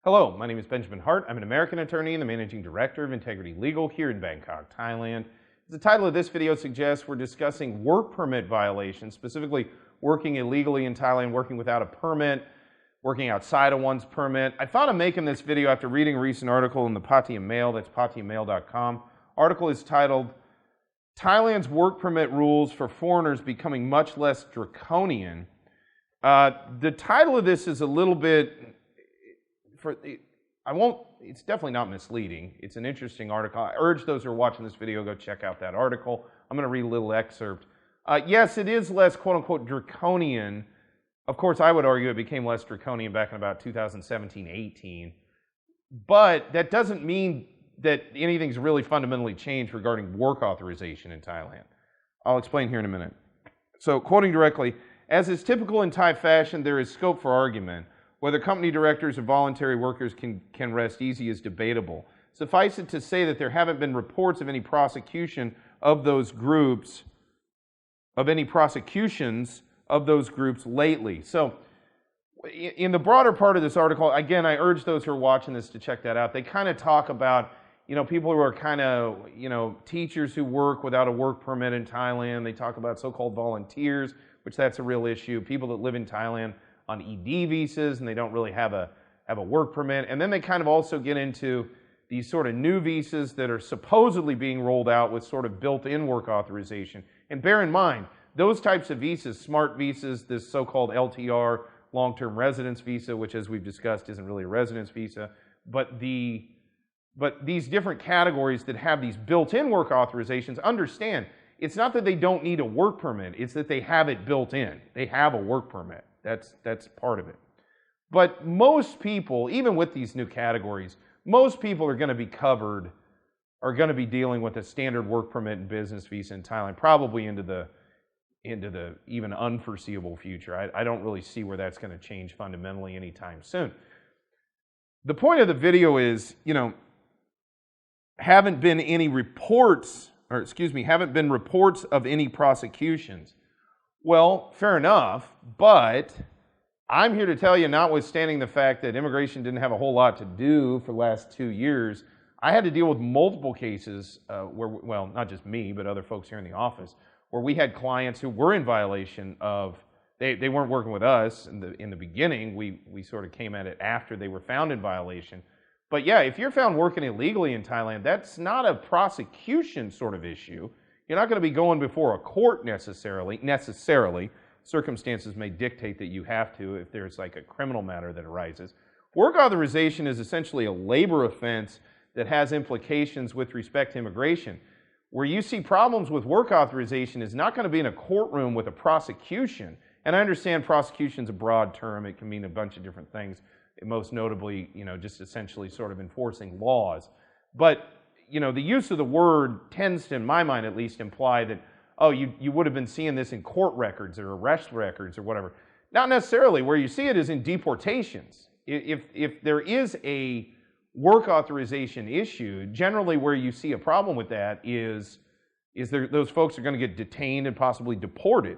Hello, my name is Benjamin Hart. I'm an American attorney and the Managing Director of Integrity Legal here in Bangkok, Thailand. As the title of this video suggests, we're discussing work permit violations, specifically working illegally in Thailand, working without a permit, working outside of one's permit. I thought of making this video after reading a recent article in the Pattaya Mail, that's pattayamail.com. Article is titled, Thailand's Work Permit Rules for Foreigners Becoming Much Less Draconian. The title of this is a little bit... it's definitely not misleading. It's an interesting article. I urge those who are watching this video, go check out that article. I'm going to read a little excerpt. Yes, it is less quote-unquote draconian. Of course, I would argue it became less draconian back in about 2017-18. But that doesn't mean that anything's really fundamentally changed regarding work authorization in Thailand. I'll explain here in a minute. So, quoting directly, as is typical in Thai fashion, there is scope for argument. Whether company directors or voluntary workers can rest easy is debatable. Suffice it to say that there haven't been reports of any prosecution of those groups, lately. So, in the broader part of this article, again, I urge those who are watching this to check that out. They kind of talk about, people who are kind of, teachers who work without a work permit in Thailand. They talk about so-called volunteers, which that's a real issue. People that live in Thailand on ED visas and they don't really have a work permit. And then they kind of also get into these sort of new visas that are supposedly being rolled out with sort of built-in work authorization. And bear in mind, those types of visas, smart visas, this so-called LTR, long-term residence visa, which as we've discussed isn't really a residence visa, but these different categories that have these built-in work authorizations, understand, it's not that they don't need a work permit, it's that they have it built in. They have a work permit. That's part of it. But most people, even with these new categories, most people are going to be covered, are going to be dealing with a standard work permit and business visa in Thailand, probably into the even unforeseeable future. I don't really see where that's going to change fundamentally anytime soon. The point of the video is, haven't been reports of any prosecutions. Well, fair enough, but I'm here to tell you, notwithstanding the fact that immigration didn't have a whole lot to do for the last 2 years, I had to deal with multiple cases where, well, not just me, but other folks here in the office, where we had clients who were in violation of, they weren't working with us in the beginning. We sort of came at it after they were found in violation. But yeah, if you're found working illegally in Thailand, that's not a prosecution sort of issue. You're not going to be going before a court necessarily. Circumstances may dictate that you have to if there's like a criminal matter that arises. Work authorization is essentially a labor offense that has implications with respect to immigration. Where you see problems with work authorization is not going to be in a courtroom with a prosecution. And I understand prosecution is a broad term. It can mean a bunch of different things. Most notably, just essentially sort of enforcing laws. But the use of the word tends to, in my mind at least, imply that, oh, you would have been seeing this in court records or arrest records or whatever. Not necessarily. Where you see it is in deportations. If there is a work authorization issue, generally where you see a problem with that is those folks are going to get detained and possibly deported.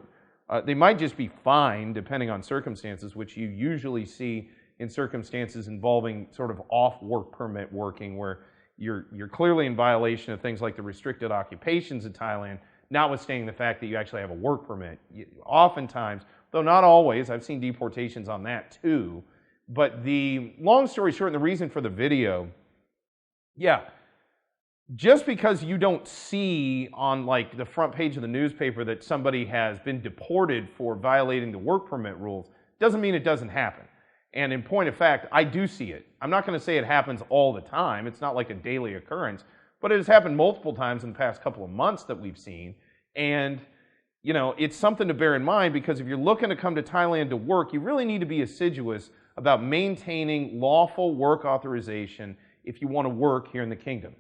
They might just be fined, depending on circumstances, which you usually see in circumstances involving sort of off-work permit working, where you're clearly in violation of things like the restricted occupations in Thailand, notwithstanding the fact that you actually have a work permit. Oftentimes, though not always, I've seen deportations on that too. But the long story short, and the reason for the video, just because you don't see on like the front page of the newspaper that somebody has been deported for violating the work permit rules, doesn't mean it doesn't happen. And in point of fact, I do see it. I'm not going to say it happens all the time. It's not like a daily occurrence, but it has happened multiple times in the past couple of months that we've seen. And, it's something to bear in mind, because if you're looking to come to Thailand to work, you really need to be assiduous about maintaining lawful work authorization if you want to work here in the kingdom.